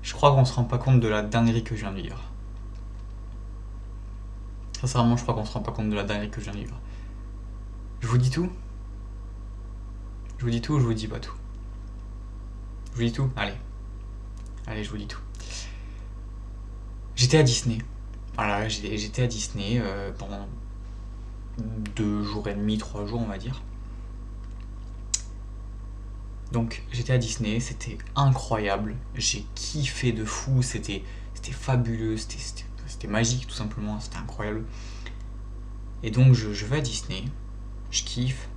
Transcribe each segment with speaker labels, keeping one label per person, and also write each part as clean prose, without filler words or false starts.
Speaker 1: Je crois qu'on se rend pas compte de la dinguerie que je viens de vivre. Sincèrement, je crois qu'on se rend pas compte de la dinguerie que je viens de vivre. Je vous dis tout? Je vous dis tout ou je vous dis pas tout? Je vous dis tout? Allez. Allez, je vous dis tout. J'étais à Disney. Voilà, j'étais à Disney pendant 2 jours et demi, 3 jours, on va dire. Donc j'étais à Disney, c'était incroyable, j'ai kiffé de fou, c'était fabuleux, c'était magique tout simplement, c'était incroyable. Et donc je vais à Disney, je kiffe,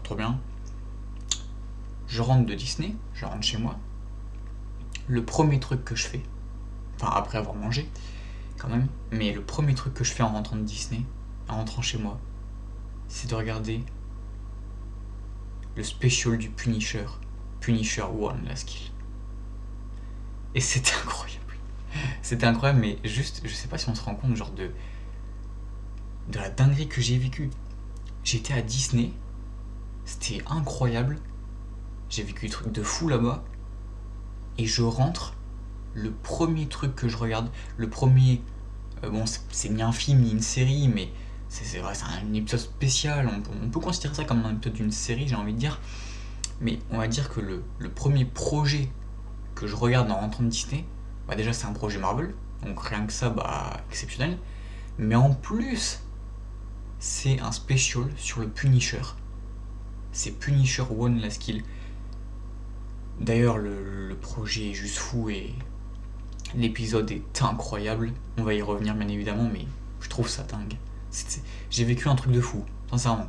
Speaker 1: trop bien. Je rentre de Disney, je rentre chez moi. Le premier truc que je fais, enfin après avoir mangé quand même, mais le premier truc que je fais en rentrant de Disney, en rentrant chez moi, c'est de regarder le special du Punisher, Punisher One Last Kill. Et c'était incroyable. C'était incroyable, mais juste, je sais pas si on se rend compte genre de la dinguerie que j'ai vécue. J'étais à Disney, c'était incroyable, j'ai vécu des trucs de fou là-bas, et je rentre, le premier truc que je regarde, le premier, bon c'est ni un film ni une série, mais c'est vrai, c'est un épisode spécial, on peut considérer ça comme un épisode d'une série, j'ai envie de dire, mais on va dire que le premier projet que je regarde en rentrant de Disney, bah déjà c'est un projet Marvel, donc rien que ça, bah exceptionnel, mais en plus, c'est un special sur le Punisher. C'est Punisher One Last Kill. D'ailleurs, le projet est juste fou et l'épisode est incroyable. On va y revenir bien évidemment, mais je trouve ça dingue. J'ai vécu un truc de fou, sincèrement.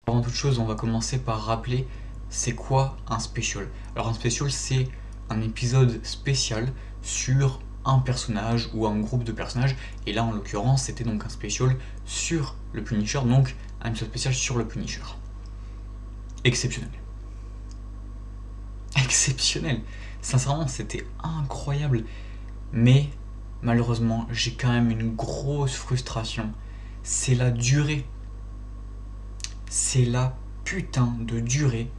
Speaker 1: Avant toute chose, on va commencer par rappeler c'est quoi un special. Alors un special, c'est un épisode spécial sur un personnage ou un groupe de personnages, et là en l'occurrence c'était donc un special sur le Punisher, donc un épisode spécial sur le Punisher. Exceptionnel. Exceptionnel. Sincèrement, c'était incroyable. Mais malheureusement, j'ai quand même une grosse frustration. C'est la durée. C'est la putain de durée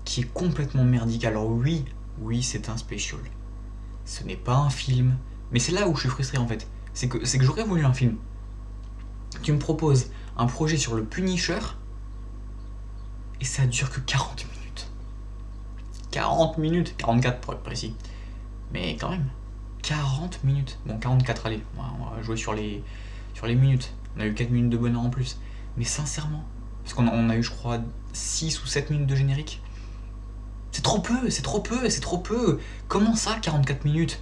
Speaker 1: qui est complètement merdique. Alors oui, c'est un special. Ce n'est pas un film. Mais c'est là où je suis frustré en fait. C'est que j'aurais voulu un film. Tu me proposes un projet sur le Punisher et ça dure que 40 minutes. 40 minutes, 44 pour être précis. Mais quand même, 40 minutes. Bon, 44, allez, on va jouer sur les minutes. On a eu 4 minutes de bonheur en plus. Mais sincèrement, parce qu'on a eu, je crois, 6 ou 7 minutes de générique. C'est trop peu, c'est trop peu, c'est trop peu. Comment ça, 44 minutes?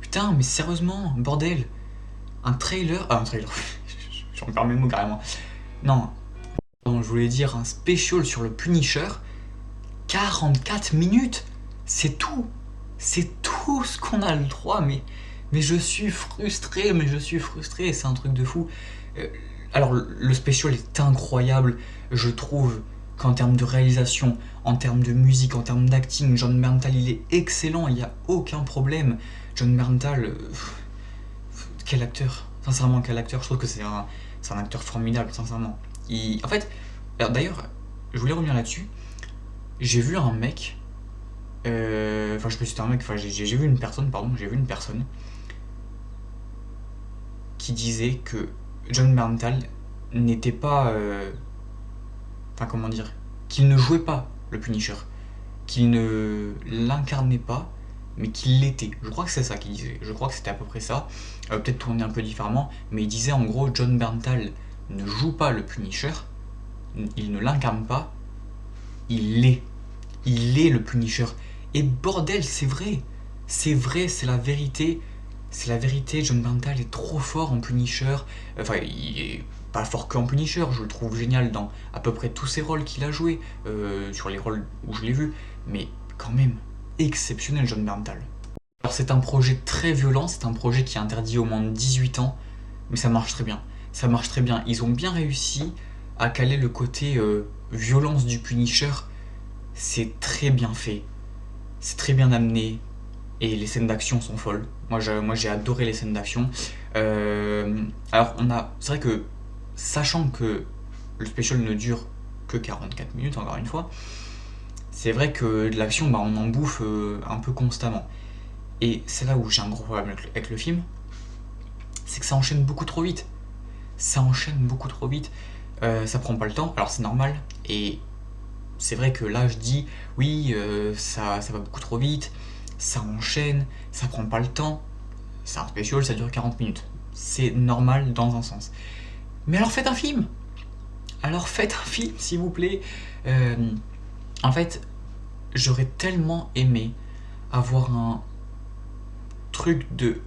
Speaker 1: Putain, mais sérieusement, bordel. Un trailer. Ah, un trailer. J'en perds mes mots carrément. Non, je voulais dire un special sur le Punisher. 44 minutes. C'est tout. C'est tout ce qu'on a le droit. Mais je suis frustré. C'est un truc de fou. Alors, le special est incroyable. Je trouve qu'en termes de réalisation, en termes de musique, en termes d'acting, Jon Bernthal, il est excellent. Il n'y a aucun problème. Jon Bernthal, quel acteur. Sincèrement, quel acteur. Je trouve que c'est un acteur formidable, sincèrement. En fait, d'ailleurs, je voulais revenir là-dessus. J'ai vu un mec, enfin je sais pas si c'était un mec, enfin j'ai vu une personne, qui disait que Jon Bernthal n'était pas, enfin comment dire, qu'il ne jouait pas le Punisher, qu'il ne l'incarnait pas, mais qu'il l'était. Je crois que c'est ça qu'il disait, je crois que c'était à peu près ça, peut-être tourné un peu différemment, mais il disait en gros Jon Bernthal ne joue pas le Punisher, il ne l'incarne pas, il l'est. Il est le Punisher. Et bordel, c'est vrai. C'est vrai, c'est la vérité. C'est la vérité, Jon Bernthal est trop fort en Punisher. Enfin, il est pas fort qu'en Punisher, je le trouve génial dans à peu près tous ses rôles qu'il a joués, sur les rôles où je l'ai vu. Mais quand même, exceptionnel Jon Bernthal. Alors c'est un projet très violent, c'est un projet qui est interdit aux moins de 18 ans, mais ça marche très bien. Ça marche très bien. Ils ont bien réussi à caler le côté violence du Punisher. C'est très bien fait, c'est très bien amené, et les scènes d'action sont folles. Moi j'ai adoré les scènes d'action. Alors c'est vrai que, sachant que le special ne dure que 44 minutes, encore une fois, c'est vrai que de l'action, bah, on en bouffe un peu constamment. Et c'est là où j'ai un gros problème avec le film, c'est que ça enchaîne beaucoup trop vite. Ça enchaîne beaucoup trop vite. Ça prend pas le temps, alors c'est normal. Et c'est vrai que là je dis, oui, ça va beaucoup trop vite, ça enchaîne, ça prend pas le temps. C'est un special, ça dure 40 minutes. C'est normal dans un sens. Mais alors faites un film. Alors faites un film, s'il vous plaît. En fait, j'aurais tellement aimé avoir un truc de,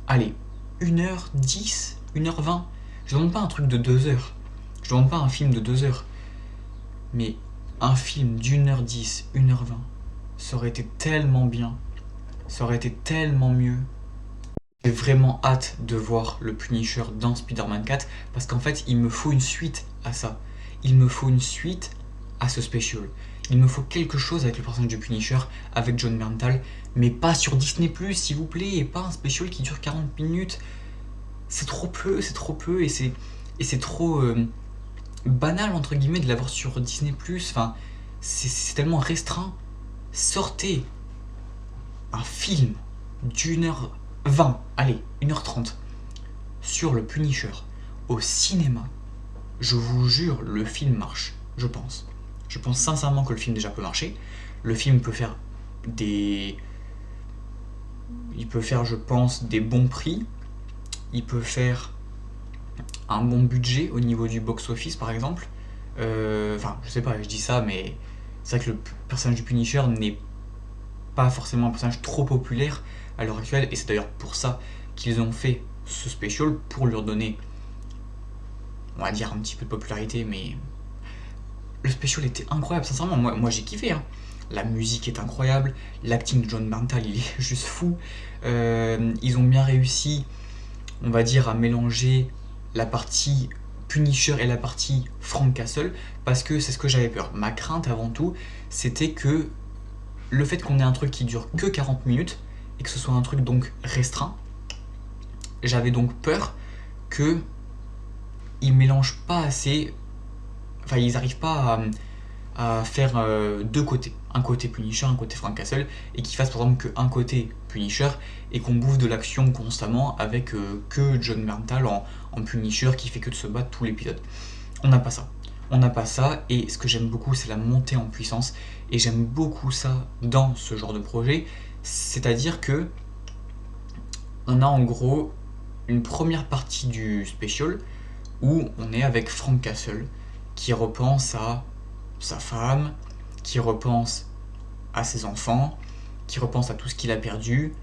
Speaker 1: allez, 1h10, 1h20. Je demande pas un truc de 2 heures. Je demande pas un film de 2 heures. Mais un film d'1h10, 1h20, ça aurait été tellement bien. Ça aurait été tellement mieux. J'ai vraiment hâte de voir le Punisher dans Spider-Man 4 parce qu'en fait, il me faut une suite à ça. Il me faut une suite à ce special. Il me faut quelque chose avec le personnage du Punisher, avec John Bernthal, mais pas sur Disney+, s'il vous plaît, et pas un special qui dure 40 minutes. C'est trop peu, et c'est trop banal, entre guillemets, de l'avoir sur Disney+. Enfin, c'est tellement restreint. Sortez un film d'1h20, allez, 1h30, sur le Punisher au cinéma. Je vous jure, le film marche, je pense. Je pense sincèrement que le film déjà peut marcher. Le film peut faire des... Il peut faire, je pense, des bons prix. Il peut faire un bon budget au niveau du box-office, par exemple. Enfin, je sais pas, je dis ça, mais c'est vrai que le personnage du Punisher n'est pas forcément un personnage trop populaire à l'heure actuelle, et c'est d'ailleurs pour ça qu'ils ont fait ce special, pour lui redonner, on va dire, un petit peu de popularité, mais le special était incroyable, sincèrement, moi j'ai kiffé, hein. La musique est incroyable, l'acting de John Bernthal, il est juste fou. Ils ont bien réussi, on va dire, à mélanger la partie Punisher et la partie Frank Castle, parce que c'est ce que j'avais peur. Ma crainte avant tout, c'était que le fait qu'on ait un truc qui dure que 40 minutes, et que ce soit un truc donc restreint, j'avais donc peur que ils mélangent pas assez, enfin ils n'arrivent pas à faire deux côtés, un côté Punisher, un côté Frank Castle, et qu'ils fassent par exemple qu'un côté Punisher, et qu'on bouffe de l'action constamment avec que John Bernthal en Punisher qui fait que de se battre tout l'épisode. On n'a pas ça. On n'a pas ça, et ce que j'aime beaucoup, c'est la montée en puissance, et j'aime beaucoup ça dans ce genre de projet, c'est-à-dire que on a en gros une première partie du special où on est avec Frank Castle qui repense à sa femme, qui repense à ses enfants, qui repense à tout ce qu'il a perdu,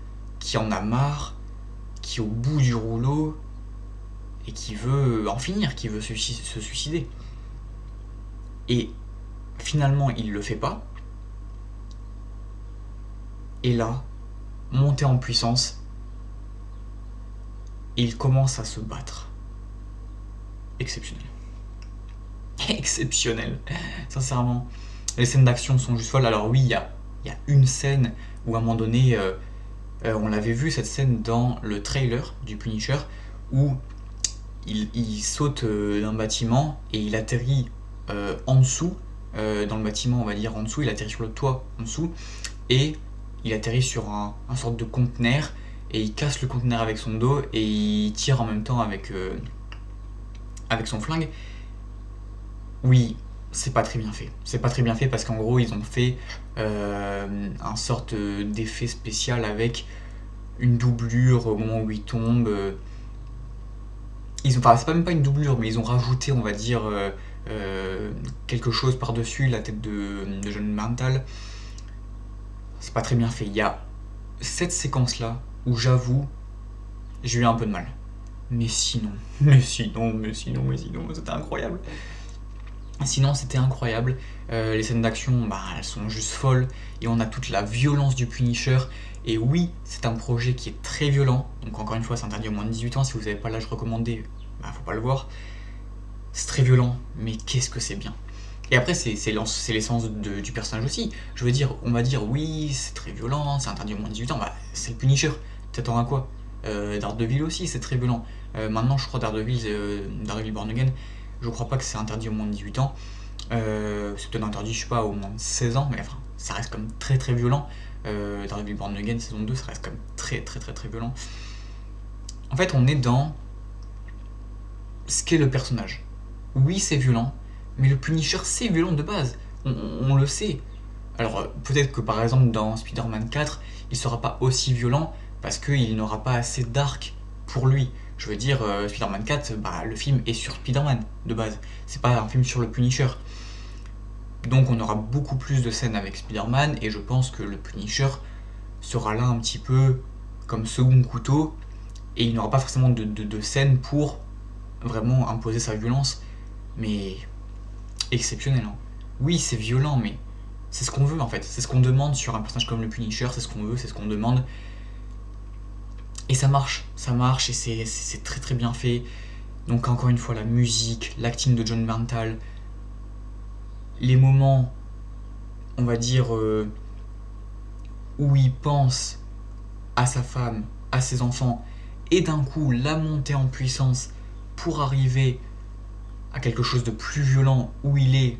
Speaker 1: qui en a marre, qui est au bout du rouleau et qui veut en finir, qui veut se suicider. Et finalement, il le fait pas. Et là, monté en puissance, il commence à se battre. Exceptionnel. Exceptionnel. Sincèrement. Les scènes d'action sont juste folles. Alors oui, il y a une scène où à un moment donné, on l'avait vu, cette scène dans le trailer du Punisher, où il saute d'un bâtiment et il atterrit en dessous, dans le bâtiment on va dire en dessous, il atterrit sur le toit en dessous, et il atterrit sur un sorte de conteneur, et il casse le conteneur avec son dos, et il tire en même temps avec son flingue. Oui, c'est pas très bien fait. C'est pas très bien fait parce qu'en gros, ils ont fait un sorte d'effet spécial avec une doublure au moment où il tombe. Enfin, c'est pas même pas une doublure, mais ils ont rajouté, on va dire, quelque chose par-dessus la tête de John Bernthal. C'est pas très bien fait. Il y a cette séquence-là où j'avoue, j'ai eu un peu de mal. Mais sinon, c'était incroyable. Sinon, c'était incroyable. Les scènes d'action, elles sont juste folles. Et on a toute la violence du Punisher. Et oui, c'est un projet qui est très violent. Donc encore une fois, c'est interdit au moins de 18 ans. Si vous n'avez pas l'âge recommandé, faut pas le voir. C'est très violent, mais qu'est-ce que c'est bien. Et après, c'est l'essence du personnage aussi. Je veux dire, on va dire, oui, c'est très violent, c'est interdit au moins de 18 ans. C'est le Punisher. T'attends à quoi Daredevil aussi, c'est très violent. Maintenant, je crois Daredevil Born Again, je crois pas que c'est interdit au moins de 18 ans. C'est peut-être interdit, je sais pas, au moins de 16 ans, mais enfin, ça reste quand même très très violent. Daredevil Born Again saison 2, ça reste quand même très très très très violent. En fait, on est dans ce qu'est le personnage. Oui, c'est violent, mais le Punisher, c'est violent de base. On le sait. Alors, peut-être que par exemple, dans Spider-Man 4, il sera pas aussi violent parce qu'il n'aura pas assez d'arc pour lui. Je veux dire, Spider-Man 4, le film est sur Spider-Man de base. C'est pas un film sur le Punisher. Donc, on aura beaucoup plus de scènes avec Spider-Man et je pense que le Punisher sera là un petit peu comme second couteau et il n'aura pas forcément de scènes pour vraiment imposer sa violence, mais exceptionnelle. Hein. Oui, c'est violent, mais c'est ce qu'on veut en fait. C'est ce qu'on demande sur un personnage comme le Punisher, c'est ce qu'on veut, c'est ce qu'on demande. Et ça marche et c'est très très bien fait. Donc encore une fois, la musique, l'acting de John Bernthal, les moments, on va dire, où il pense à sa femme, à ses enfants, et d'un coup la montée en puissance pour arriver à quelque chose de plus violent où il est,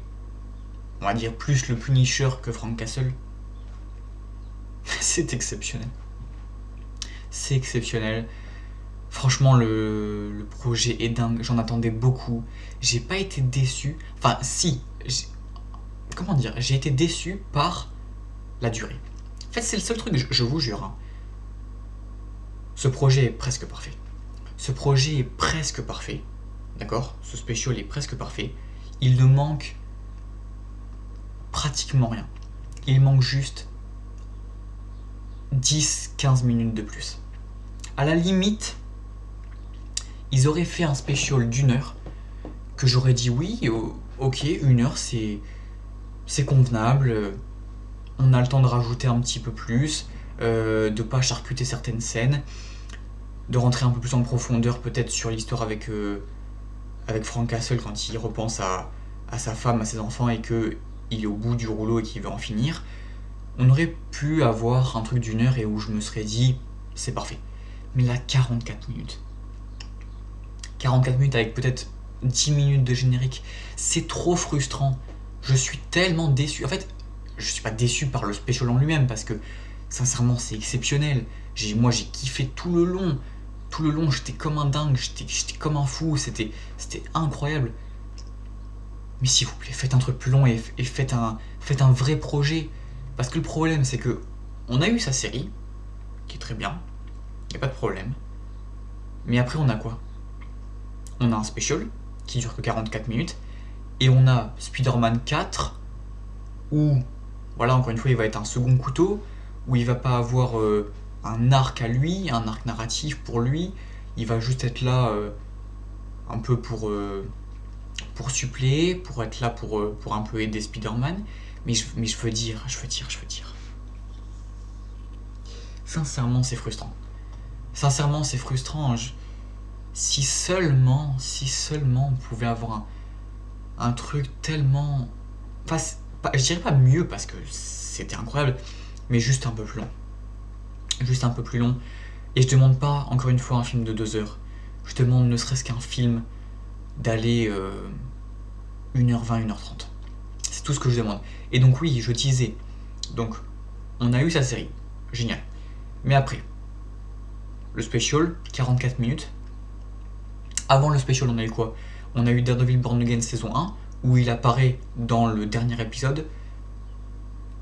Speaker 1: on va dire, plus le Punisher que Frank Castle. C'est exceptionnel. C'est exceptionnel. Franchement, le projet est dingue. J'en attendais beaucoup. J'ai pas été déçu. Enfin, si. Comment dire, j'ai été déçu par la durée. En fait, c'est le seul truc, je vous jure. Hein. Ce projet est presque parfait. Ce projet est presque parfait. D'accord ? Ce special est presque parfait. Il ne manque pratiquement rien. Il manque juste 10-15 minutes de plus. À la limite, ils auraient fait un special d'1 heure que j'aurais dit oui, ok, 1 heure c'est convenable, on a le temps de rajouter un petit peu plus, de pas charcuter certaines scènes, de rentrer un peu plus en profondeur peut-être sur l'histoire avec Frank Castle quand il repense à sa femme, à ses enfants et qu'il est au bout du rouleau et qu'il veut en finir. On aurait pu avoir un truc d'1 heure et où je me serais dit c'est parfait. Mais là, 44 minutes. 44 minutes avec peut-être 10 minutes de générique, c'est trop frustrant. Je suis tellement déçu. En fait, je suis pas déçu par le special en lui-même parce que sincèrement c'est exceptionnel. Moi j'ai kiffé tout le long. Tout le long j'étais comme un dingue, j'étais comme un fou, c'était incroyable. Mais s'il vous plaît, faites un truc plus long et faites un vrai projet. Parce que le problème c'est que on a eu sa série, qui est très bien, y a pas de problème. Mais après on a quoi ? On a un special qui dure que 44 minutes et on a Spider-Man 4 où, voilà, encore une fois, il va être un second couteau, où il va pas avoir un arc à lui, un arc narratif pour lui, il va juste être là un peu pour suppléer, pour être là pour un peu aider Spider-Man, mais je veux dire. Sincèrement, c'est frustrant. Si seulement on pouvait avoir un truc tellement... Enfin, je dirais pas mieux parce que c'était incroyable, mais juste un peu plus long. Juste un peu plus long. Et je demande pas, encore une fois, un film de 2 heures. Je demande ne serait-ce qu'un film d'aller 1h20, 1h30. C'est tout ce que je demande. Et donc oui, je disais, donc on a eu sa série. Génial. Mais après, le special, 44 minutes. Avant le special, on a eu quoi ? On a eu Daredevil Born Again saison 1, où il apparaît dans le dernier épisode.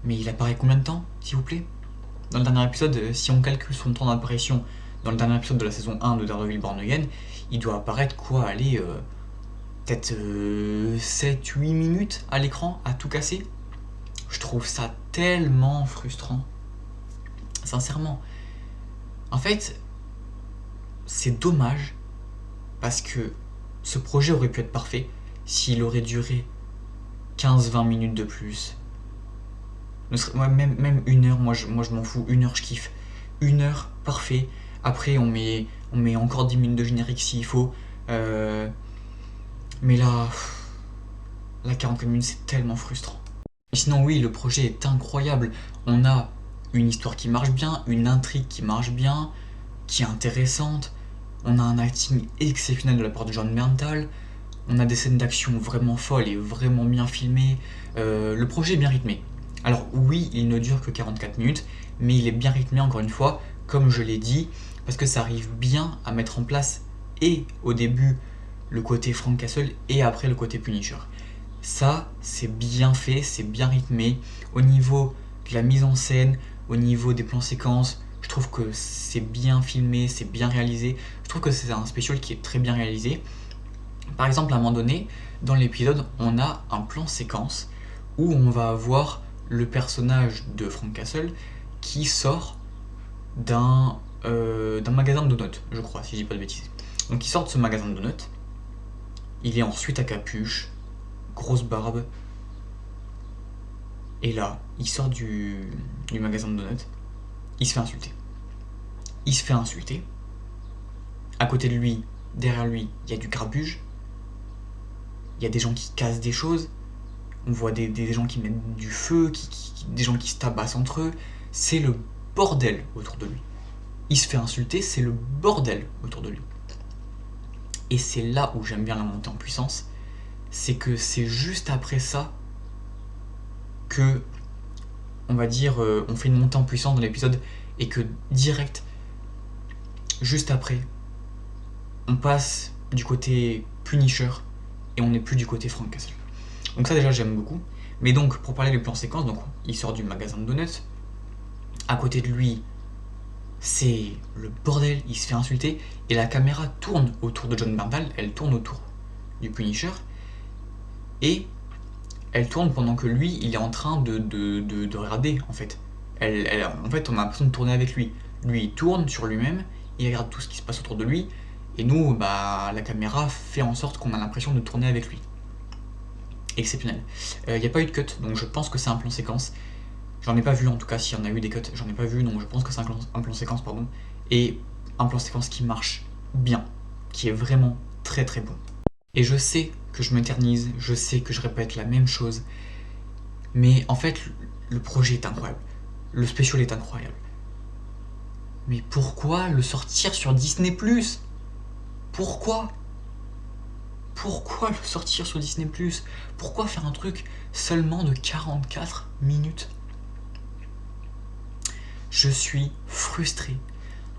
Speaker 1: Mais il apparaît combien de temps, s'il vous plaît ? Dans le dernier épisode, si on calcule son temps d'apparition dans le dernier épisode de la saison 1 de Daredevil Born Again, il doit apparaître quoi ? Allez, peut-être 7-8 minutes à l'écran, à tout casser. Je trouve ça tellement frustrant. Sincèrement. En fait, c'est dommage parce que ce projet aurait pu être parfait s'il aurait duré 15-20 minutes de plus. Même 1 heure, moi je m'en fous, 1 heure je kiffe. 1 heure, parfait. Après on met encore 10 minutes de générique s'il faut. Mais là, 44 minutes c'est tellement frustrant. Et sinon oui, le projet est incroyable. On a une histoire qui marche bien, une intrigue qui marche bien, qui est intéressante. On a un acting exceptionnel de la part de John Bernthal. On a des scènes d'action vraiment folles et vraiment bien filmées. Le projet est bien rythmé. Alors oui, il ne dure que 44 minutes, mais il est bien rythmé encore une fois, comme je l'ai dit, parce que ça arrive bien à mettre en place et au début le côté Frank Castle et après le côté Punisher. Ça, c'est bien fait, c'est bien rythmé. Au niveau de la mise en scène, au niveau des plans séquences, je trouve que c'est bien filmé, c'est bien réalisé. Je trouve que c'est un special qui est très bien réalisé. Par exemple, à un moment donné, dans l'épisode, on a un plan séquence où on va avoir le personnage de Frank Castle qui sort d'un magasin de donuts, je crois, si je dis pas de bêtises. Donc il sort de ce magasin de donuts, il est ensuite à capuche, grosse barbe, et là, il sort du magasin de donuts, il se fait insulter. Il se fait insulter. À côté de lui, derrière lui, il y a du grabuge. Il y a des gens qui cassent des choses. On voit des gens qui mettent du feu, des gens qui se tabassent entre eux. C'est le bordel autour de lui. Il se fait insulter, c'est le bordel autour de lui. Et c'est là où j'aime bien la montée en puissance. C'est que c'est juste après ça que, on va dire, on fait une montée en puissance dans l'épisode et que direct, juste après, on passe du côté Punisher et on n'est plus du côté Frank Castle. Donc ça déjà j'aime beaucoup. Mais donc pour parler des plans séquences, donc il sort du magasin de donuts. À côté de lui, c'est le bordel, il se fait insulter et la caméra tourne autour de Jon Bernthal, elle tourne autour du Punisher et elle tourne pendant que lui il est en train de regarder en fait. En fait on a l'impression de tourner avec lui. Lui il tourne sur lui-même, il regarde tout ce qui se passe autour de lui et nous bah la caméra fait en sorte qu'on a l'impression de tourner avec lui. Exceptionnel. Il n'y a pas eu de cut donc je pense que c'est un plan séquence. J'en ai pas vu en tout cas, s'il y en a eu des cuts, j'en ai pas vu, donc je pense que c'est un plan séquence, pardon. Et un plan séquence qui marche bien, qui est vraiment très très bon. Et je sais que je m'éternise, je sais que je répète la même chose, mais en fait, le projet est incroyable. Le special est incroyable. Mais pourquoi le sortir sur Disney+? Pourquoi le sortir sur Disney+? Pourquoi faire un truc seulement de 44 minutes? Je suis frustré.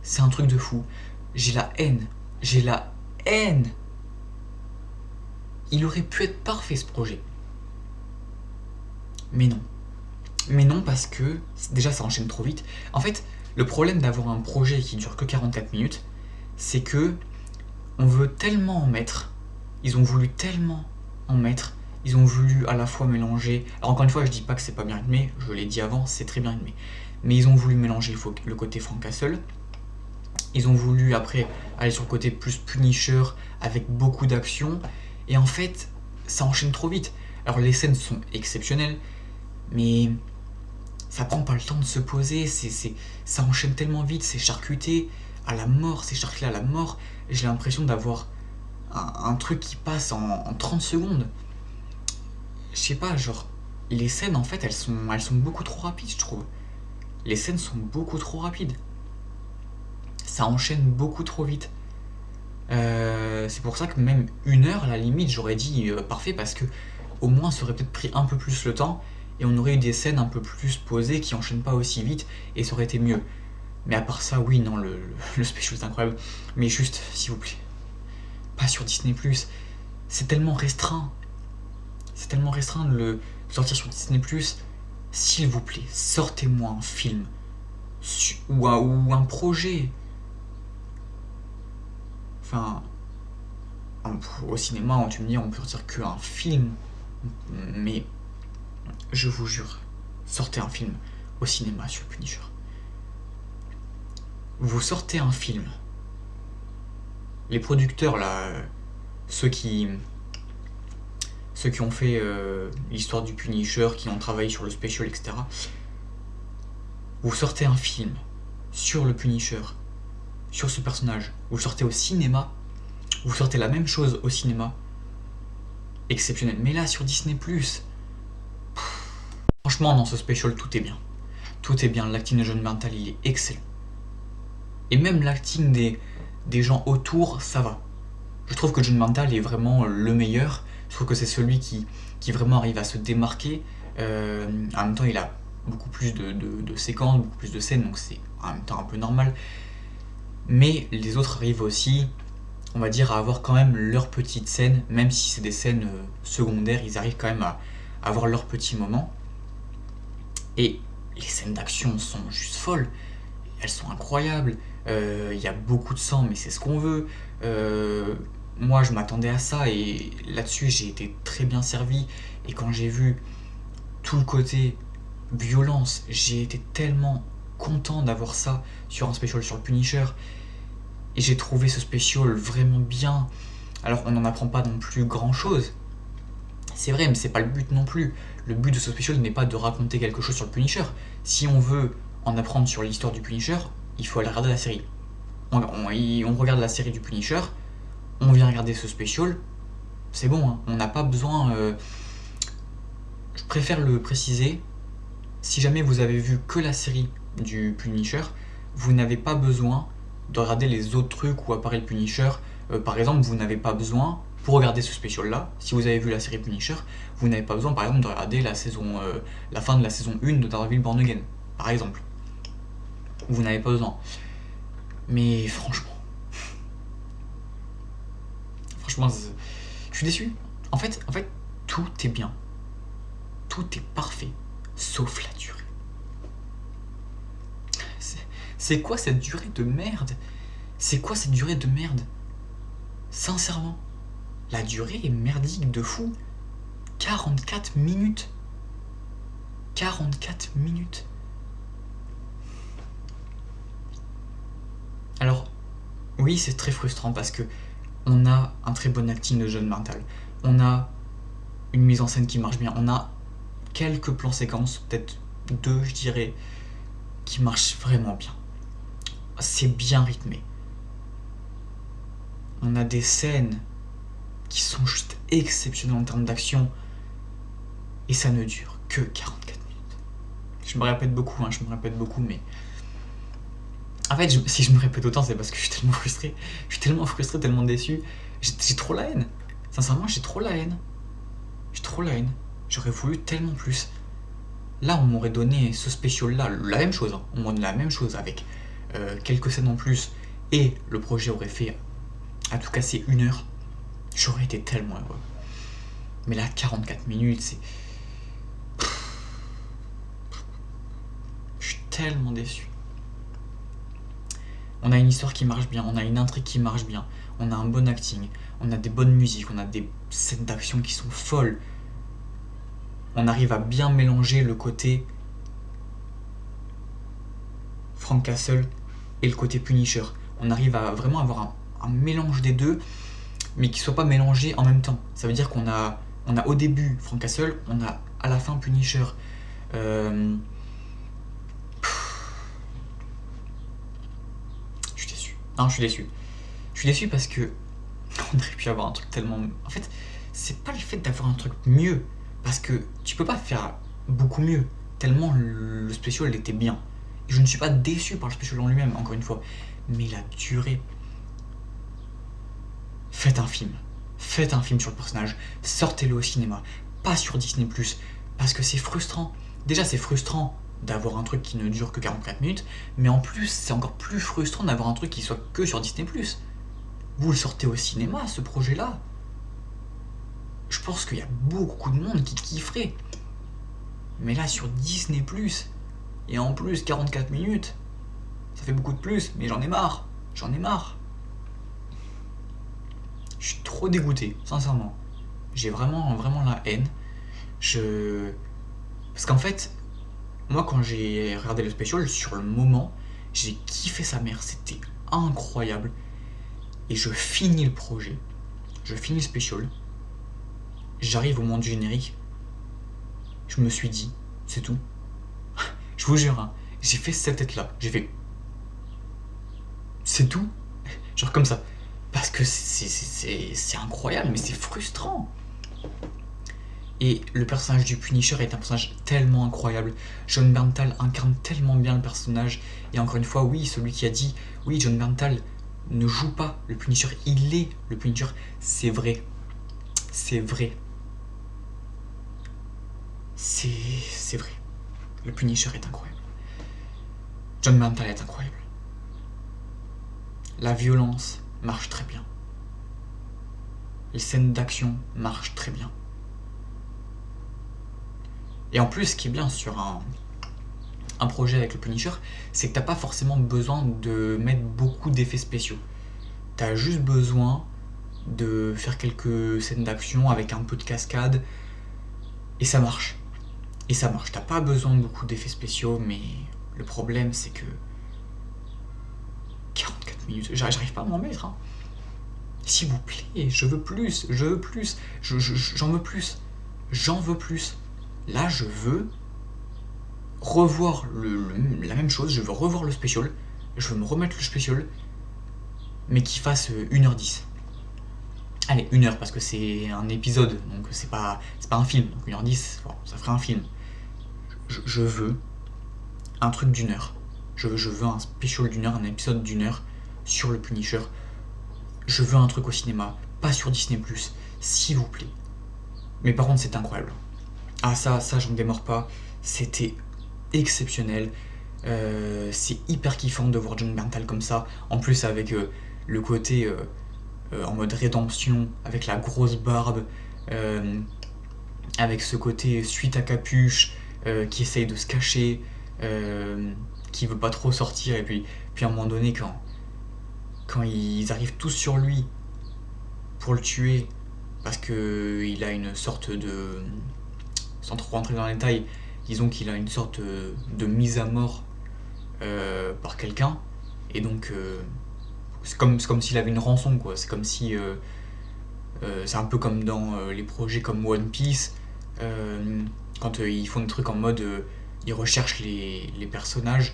Speaker 1: C'est un truc de fou. J'ai la haine. J'ai la haine. Il aurait pu être parfait ce projet. Mais non. Mais non parce que déjà ça enchaîne trop vite. En fait, le problème d'avoir un projet qui dure que 44 minutes, c'est que on veut tellement en mettre. Ils ont voulu tellement en mettre. Ils ont voulu à la fois mélanger. Alors encore une fois, je dis pas que c'est pas bien rythmé. Je l'ai dit avant, c'est très bien rythmé. Mais ils ont voulu mélanger le côté Frank Castle. Ils ont voulu après aller sur le côté plus Punisher avec beaucoup d'action. Et en fait, ça enchaîne trop vite. Alors les scènes sont exceptionnelles, mais ça prend pas le temps de se poser. Ça enchaîne tellement vite, c'est charcuté à la mort, c'est charcuté à la mort. J'ai l'impression d'avoir un truc qui passe en 30 secondes. Je sais pas, genre, les scènes en fait elles sont beaucoup trop rapides, je trouve. Les scènes sont beaucoup trop rapides. Ça enchaîne beaucoup trop vite. C'est pour ça que même 1 heure, à la limite, j'aurais dit parfait, parce que au moins ça aurait peut-être pris un peu plus le temps et on aurait eu des scènes un peu plus posées qui enchaînent pas aussi vite et ça aurait été mieux. Mais à part ça, oui, non, le special est incroyable. Mais juste, s'il vous plaît, pas sur Disney+. C'est tellement restreint. C'est tellement restreint de le sortir sur Disney+. S'il vous plaît, sortez-moi un film ou un projet. Enfin, au cinéma, tu me dis, on peut sortir qu'un film. Mais je vous jure, sortez un film au cinéma sur Punisher. Vous sortez un film. Les producteurs, là, ceux qui ont fait l'histoire du Punisher, qui ont travaillé sur le special, etc. Vous sortez un film sur le Punisher, sur ce personnage, vous le sortez au cinéma, vous sortez la même chose au cinéma, exceptionnel. Mais là, sur Disney+, franchement, dans ce special, tout est bien. Tout est bien, l'acting de Jon Bernthal, il est excellent. Et même l'acting des gens autour, ça va. Je trouve que Jon Bernthal est vraiment le meilleur. Je trouve que c'est celui qui vraiment arrive à se démarquer. En même temps, il a beaucoup plus de séquences, beaucoup plus de scènes, donc c'est en même temps un peu normal. Mais les autres arrivent aussi, on va dire, à avoir quand même leurs petites scènes, même si c'est des scènes secondaires, ils arrivent quand même à avoir leurs petits moments. Et les scènes d'action sont juste folles, elles sont incroyables. Il y a beaucoup de sang, mais c'est ce qu'on veut. Moi, je m'attendais à ça, et là-dessus, j'ai été très bien servi. Et quand j'ai vu tout le côté violence, j'ai été tellement content d'avoir ça sur un special sur le Punisher. Et j'ai trouvé ce special vraiment bien. Alors, on n'en apprend pas non plus grand-chose. C'est vrai, mais c'est pas le but non plus. Le but de ce special n'est pas de raconter quelque chose sur le Punisher. Si on veut en apprendre sur l'histoire du Punisher, il faut aller regarder la série. On regarde la série du Punisher, on vient regarder ce special, c'est bon, hein. On n'a pas besoin... Je préfère le préciser, si jamais vous avez vu que la série du Punisher, vous n'avez pas besoin de regarder les autres trucs où apparaît le Punisher. Par exemple, vous n'avez pas besoin, pour regarder ce special là, si vous avez vu la série Punisher, vous n'avez pas besoin par exemple de regarder la fin de la saison 1 de Daredevil Born Again, par exemple. Vous n'avez pas besoin. Mais franchement, je suis déçu. En fait, tout est bien. Tout est parfait, sauf la durée. C'est quoi cette durée de merde? C'est quoi cette durée de merde? Sincèrement, la durée est merdique de fou. 44 minutes. 44 minutes. Alors, oui, c'est très frustrant parce que on a un très bon acting de John Bernthal. On a une mise en scène qui marche bien. On a quelques plans séquences, peut-être 2, je dirais, qui marchent vraiment bien. C'est bien rythmé. On a des scènes qui sont juste exceptionnelles en termes d'action. Et ça ne dure que 44 minutes. Je me répète beaucoup, mais... En fait, si je me répète autant, c'est parce que je suis tellement frustré. Je suis tellement frustré, tellement déçu. J'ai trop la haine. Sincèrement, j'ai trop la haine. J'ai trop la haine. J'aurais voulu tellement plus. Là, on m'aurait donné ce special-là, la même chose. Hein. On m'aurait donné la même chose avec quelques scènes en plus. Et le projet aurait fait, à tout casser, 1 heure. J'aurais été tellement heureux. Mais là, 44 minutes, c'est... Je suis tellement déçu. On a une histoire qui marche bien, on a une intrigue qui marche bien, on a un bon acting, on a des bonnes musiques, on a des scènes d'action qui sont folles. On arrive à bien mélanger le côté Frank Castle et le côté Punisher. On arrive à vraiment avoir un mélange des deux, mais qui ne soit pas mélangé en même temps. Ça veut dire qu'on a au début Frank Castle, on a à la fin Punisher. Je suis déçu. Non, je suis déçu. Je suis déçu parce que on aurait pu avoir un truc tellement... En fait, c'est pas le fait d'avoir un truc mieux, parce que tu peux pas faire beaucoup mieux, tellement le special était bien. Et je ne suis pas déçu par le special en lui-même, encore une fois, mais la durée. Faites un film sur le personnage, sortez-le au cinéma, pas sur Disney+, parce que c'est frustrant. Déjà, c'est frustrant d'avoir un truc qui ne dure que 44 minutes, mais en plus, c'est encore plus frustrant d'avoir un truc qui soit que sur Disney+. Vous le sortez au cinéma, ce projet-là. Je pense qu'il y a beaucoup de monde qui kifferait. Mais là, sur Disney+, et en plus 44 minutes, ça fait beaucoup de plus, mais j'en ai marre. J'en ai marre. Je suis trop dégoûté, sincèrement. J'ai vraiment la haine. Parce qu'en fait, moi quand j'ai regardé le special, sur le moment, j'ai kiffé sa mère, c'était incroyable. Et je finis le projet, je finis le special, j'arrive au moment du générique, je me suis dit, c'est tout. Je vous jure, hein, j'ai fait cette tête-là, j'ai fait... C'est tout. Genre comme ça. Parce que c'est incroyable, mais c'est frustrant. Et le personnage du Punisher est un personnage tellement incroyable. John Bernthal incarne tellement bien le personnage. Et encore une fois, oui, celui qui a dit, oui, John Bernthal ne joue pas le Punisher, il est le Punisher. C'est vrai. C'est vrai. C'est vrai. Le Punisher est incroyable. John Bernthal est incroyable. La violence marche très bien. Les scènes d'action marchent très bien. Et en plus, ce qui est bien sur un projet avec le Punisher, c'est que t'as pas forcément besoin de mettre beaucoup d'effets spéciaux. T'as juste besoin de faire quelques scènes d'action avec un peu de cascade, et ça marche. Et ça marche. T'as pas besoin de beaucoup d'effets spéciaux, mais le problème, c'est que 44 minutes, j'arrive pas à m'en mettre. Hein. S'il vous plaît, je veux plus, j'en veux plus, j'en veux plus. Là, je veux revoir la même chose, je veux revoir le special, je veux me remettre le special, mais qu'il fasse 1h10. Allez, 1h, parce que c'est un épisode, donc c'est pas un film, donc 1h10, bon, ça ferait un film. Je veux un truc d'1h. Je veux un special d'1h, un épisode d'1h sur le Punisher. Je veux un truc au cinéma, pas sur Disney+, s'il vous plaît. Mais par contre, c'est incroyable. Ah ça, j'en démords pas. C'était exceptionnel. C'est hyper kiffant de voir John Bernthal comme ça. En plus, avec le côté en mode rédemption, avec la grosse barbe, avec ce côté suite à capuche, qui essaye de se cacher, qui veut pas trop sortir. Et puis à un moment donné, quand ils arrivent tous sur lui pour le tuer, parce qu'il a une sorte de... Sans trop rentrer dans les détails, disons qu'il a une sorte de mise à mort par quelqu'un, et donc c'est comme s'il avait une rançon, quoi. C'est comme si... c'est un peu comme dans les projets comme One Piece, quand ils font des trucs en mode... ils recherchent les personnages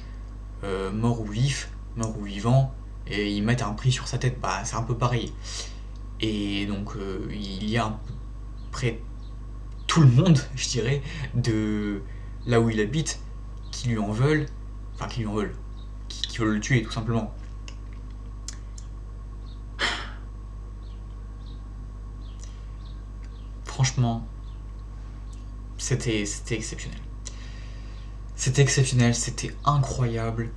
Speaker 1: morts ou vifs, morts ou vivants, et ils mettent un prix sur sa tête. Bah, c'est un peu pareil. Et donc, il y a à peu près tout le monde, je dirais, de là où il habite, qui lui en veulent, qui veulent le tuer, tout simplement. Franchement, c'était exceptionnel. C'était exceptionnel, c'était incroyable.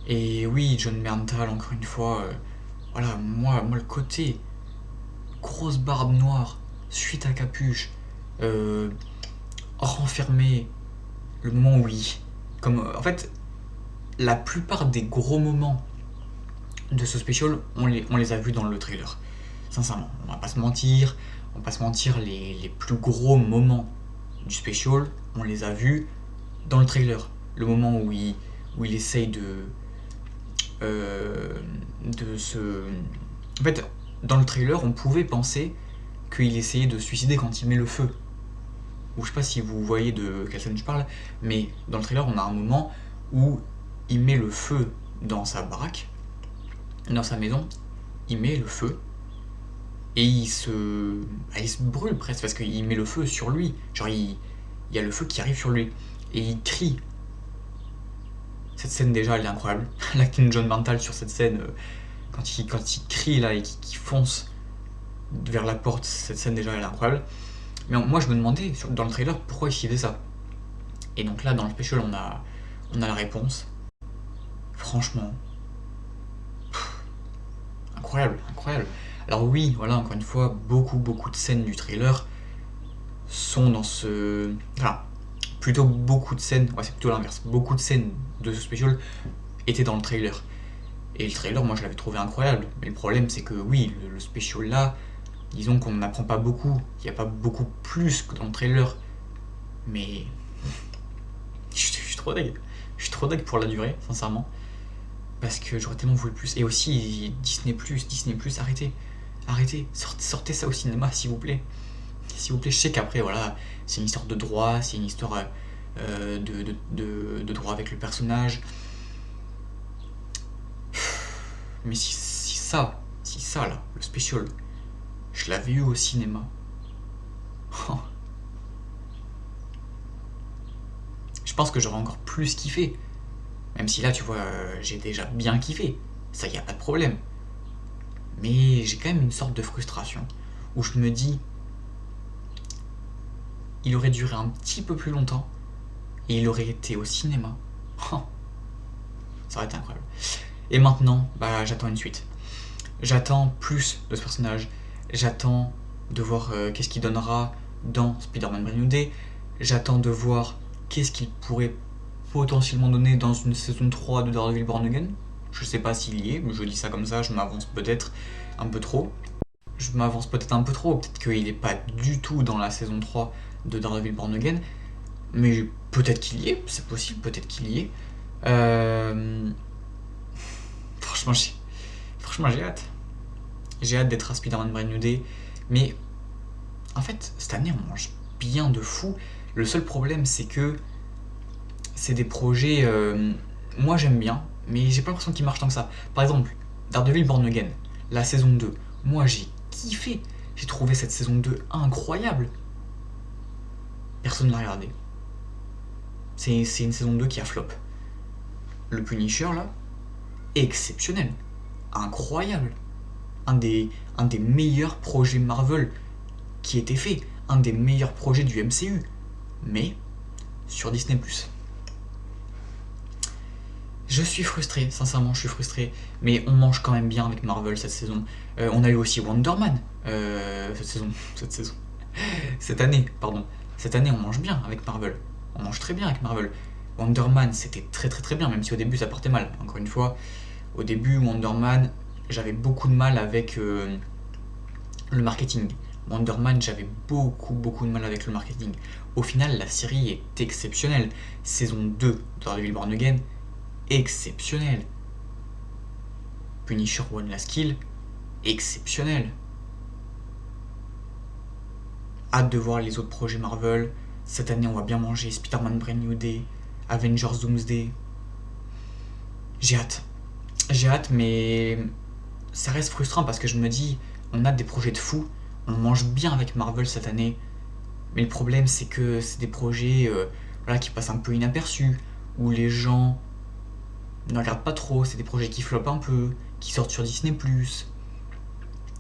Speaker 1: Et oui, John Bernthal, encore une fois, voilà, moi, le côté grosse barbe noire, suite à capuche, renfermé, le moment où il... en fait, la plupart des gros moments de ce special, on les a vus dans le trailer. Sincèrement, on va pas se mentir, les plus gros moments du special, on les a vus dans le trailer. Le moment où il essaye de se... En fait, dans le trailer, on pouvait penser qu'il essayait de se suicider quand il met le feu. Ou je sais pas si vous voyez de quelle scène je parle, mais dans le trailer, on a un moment où il met le feu dans sa baraque, dans sa maison, il met le feu, et il se brûle presque, parce qu'il met le feu sur lui. Genre, il y a le feu qui arrive sur lui, et il crie. Cette scène, déjà, elle est incroyable. L'acting de John Bernthal sur cette scène, quand il crie là et qu'il fonce vers la porte, cette scène, déjà, elle est incroyable. Mais moi, je me demandais, dans le trailer, pourquoi il faisait ça. Et donc là, dans le special, on a la réponse. Franchement, incroyable. Alors oui, voilà, encore une fois, beaucoup de scènes du trailer sont dans ce... Enfin, plutôt beaucoup de scènes, ouais, c'est plutôt l'inverse. Beaucoup de scènes de ce special étaient dans le trailer. Et le trailer, moi, je l'avais trouvé incroyable. Mais le problème, c'est que oui, le special là, disons qu'on n'apprend pas beaucoup. Il n'y a pas beaucoup plus que dans le trailer. Mais... je suis trop deg. Je suis trop deg pour la durée, sincèrement. Parce que j'aurais tellement voulu plus. Et aussi, Disney+, arrêtez. Sortez ça au cinéma, s'il vous plaît. S'il vous plaît, je sais qu'après, voilà, c'est une histoire de droit, c'est une histoire de droit avec le personnage. Mais si ça là, le special, je l'avais eu au cinéma. Je pense que j'aurais encore plus kiffé. Même si là, tu vois, j'ai déjà bien kiffé. Ça, y a pas de problème. Mais j'ai quand même une sorte de frustration. Où je me dis... il aurait duré un petit peu plus longtemps et il aurait été au cinéma. Oh, ça aurait été incroyable. Et maintenant, bah, j'attends une suite. J'attends plus de ce personnage. J'attends de voir qu'est-ce qu'il donnera dans Spider-Man Brand New Day. J'attends de voir qu'est-ce qu'il pourrait potentiellement donner dans une saison 3 de Daredevil Born Again. Je sais pas s'il y est, mais je dis ça comme ça, je m'avance peut-être un peu trop. Peut-être qu'il est pas du tout dans la saison 3 de Daredevil Born Again, mais peut-être qu'il y est, c'est possible, peut-être qu'il y est. Franchement, j'ai hâte. J'ai hâte d'être à Spider-Man Brand New Day, mais en fait, cette année, on mange bien de fou. Le seul problème, c'est que c'est des projets... moi, j'aime bien, mais j'ai pas l'impression qu'ils marchent tant que ça. Par exemple, Daredevil Born Again, la saison 2. Moi, j'ai kiffé. J'ai trouvé cette saison 2 incroyable. Personne ne l'a regardé. C'est une saison 2 qui a flop. Le Punisher, là, exceptionnel. Incroyable. Un des meilleurs projets Marvel qui était fait. Un des meilleurs projets du MCU. Mais sur Disney+. Je suis frustré, sincèrement je suis frustré, mais on mange quand même bien avec Marvel cette saison. On a eu aussi Wonder Man cette année, pardon. Cette année on mange bien avec Marvel, on mange très bien avec Marvel. Wonder Man c'était très très très bien, même si au début ça partait mal. Encore une fois, au début Wonder Man, j'avais beaucoup de mal avec le marketing. Wonder Man, j'avais beaucoup de mal avec le marketing. Au final, la série est exceptionnelle. Saison 2 de Daredevil Born Again, exceptionnel. Punisher One Last Kill, exceptionnel. Hâte de voir les autres projets Marvel. Cette année, on va bien manger Spider-Man Brand New Day, Avengers Doomsday. J'ai hâte, mais ça reste frustrant parce que je me dis, on a des projets de fou, on mange bien avec Marvel cette année, mais le problème c'est que c'est des projets voilà, qui passent un peu inaperçus, où les gens ne regardent pas trop, c'est des projets qui floppent un peu, qui sortent sur Disney+.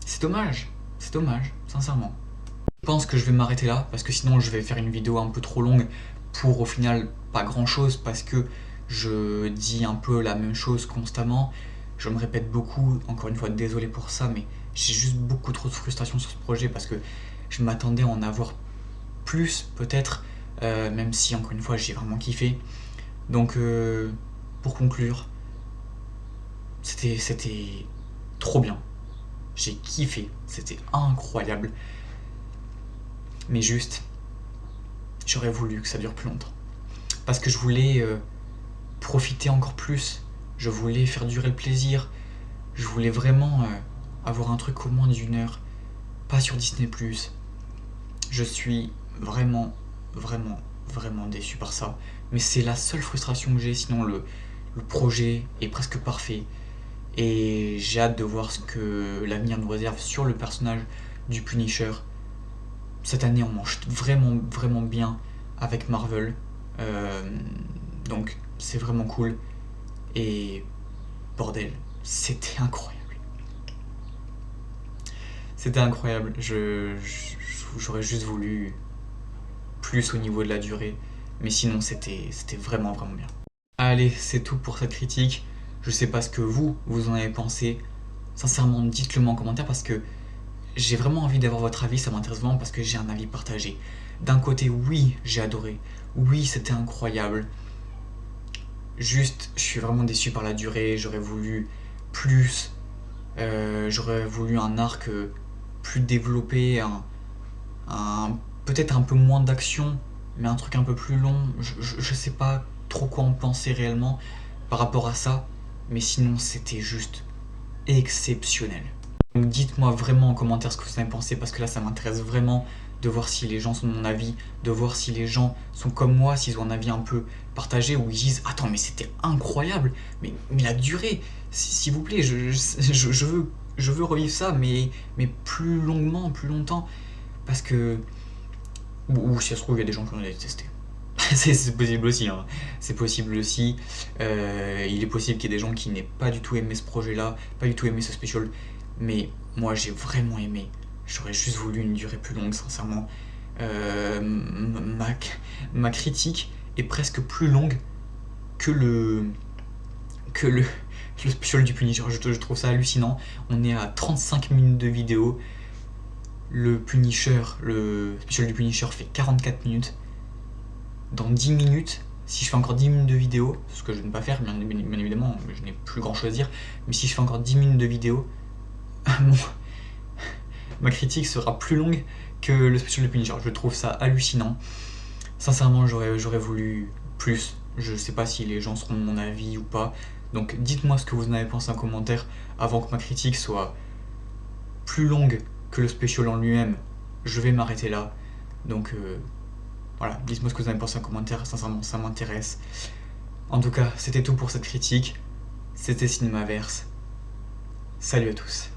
Speaker 1: C'est dommage, sincèrement. Je pense que je vais m'arrêter là, parce que sinon je vais faire une vidéo un peu trop longue pour au final pas grand chose, parce que je dis un peu la même chose constamment. Je me répète beaucoup, encore une fois désolé pour ça, mais j'ai juste beaucoup trop de frustration sur ce projet parce que je m'attendais à en avoir plus peut-être, même si encore une fois j'ai vraiment kiffé. Donc pour conclure, c'était trop bien. J'ai kiffé, c'était incroyable. Mais juste, j'aurais voulu que ça dure plus longtemps. Parce que je voulais profiter encore plus. Je voulais faire durer le plaisir. Je voulais vraiment avoir un truc au moins d'1 heure. Pas sur Disney+. Je suis vraiment déçu par ça. Mais c'est la seule frustration que j'ai. Sinon, le projet est presque parfait. Et j'ai hâte de voir ce que l'avenir nous réserve sur le personnage du Punisher. Cette année, on mange vraiment bien avec Marvel. Donc, c'est vraiment cool. Et bordel, c'était incroyable. C'était incroyable. J'aurais juste voulu plus au niveau de la durée. Mais sinon, c'était vraiment bien. Allez, c'est tout pour cette critique. Je sais pas ce que vous en avez pensé. Sincèrement, dites-le moi en commentaire parce que j'ai vraiment envie d'avoir votre avis, ça m'intéresse vraiment parce que j'ai un avis partagé. D'un côté, oui, j'ai adoré. Oui, c'était incroyable. Juste, je suis vraiment déçu par la durée. J'aurais voulu plus. J'aurais voulu un arc plus développé, peut-être un peu moins d'action, mais un truc un peu plus long. Je sais pas trop quoi en penser réellement par rapport à ça, mais sinon c'était juste exceptionnel. Donc dites-moi vraiment en commentaire ce que vous en avez pensé parce que là ça m'intéresse vraiment de voir si les gens sont de mon avis, de voir si les gens sont comme moi, s'ils ont un avis un peu partagé où ils disent « Attends mais c'était incroyable, mais la durée, s'il vous plaît, je veux revivre ça mais plus longuement, plus longtemps. » Parce que... Ou si ça se trouve il y a des gens qui ont détesté. C'est possible aussi, hein. C'est possible aussi. Il est possible qu'il y ait des gens qui n'aient pas du tout aimé ce projet-là, pas du tout aimé ce special. Mais moi j'ai vraiment aimé. J'aurais juste voulu une durée plus longue, sincèrement. ma critique est presque plus longue que le special du Punisher. Je trouve ça hallucinant. On est à 35 minutes de vidéo. Le special du Punisher fait 44 minutes. Dans 10 minutes, si je fais encore 10 minutes de vidéo, ce que je ne vais pas faire, bien évidemment, je n'ai plus grand chose à dire, mais si je fais encore 10 minutes de vidéo, ma critique sera plus longue que le special du Punisher. Je trouve ça hallucinant. Sincèrement, j'aurais voulu plus. Je sais pas si les gens seront de mon avis ou pas. Donc dites-moi ce que vous en avez pensé en commentaire avant que ma critique soit plus longue que le special en lui-même. Je vais m'arrêter là. Donc voilà, dites-moi ce que vous en avez pensé en commentaire. Sincèrement, ça m'intéresse. En tout cas, c'était tout pour cette critique. C'était Cinémaverse. Salut à tous.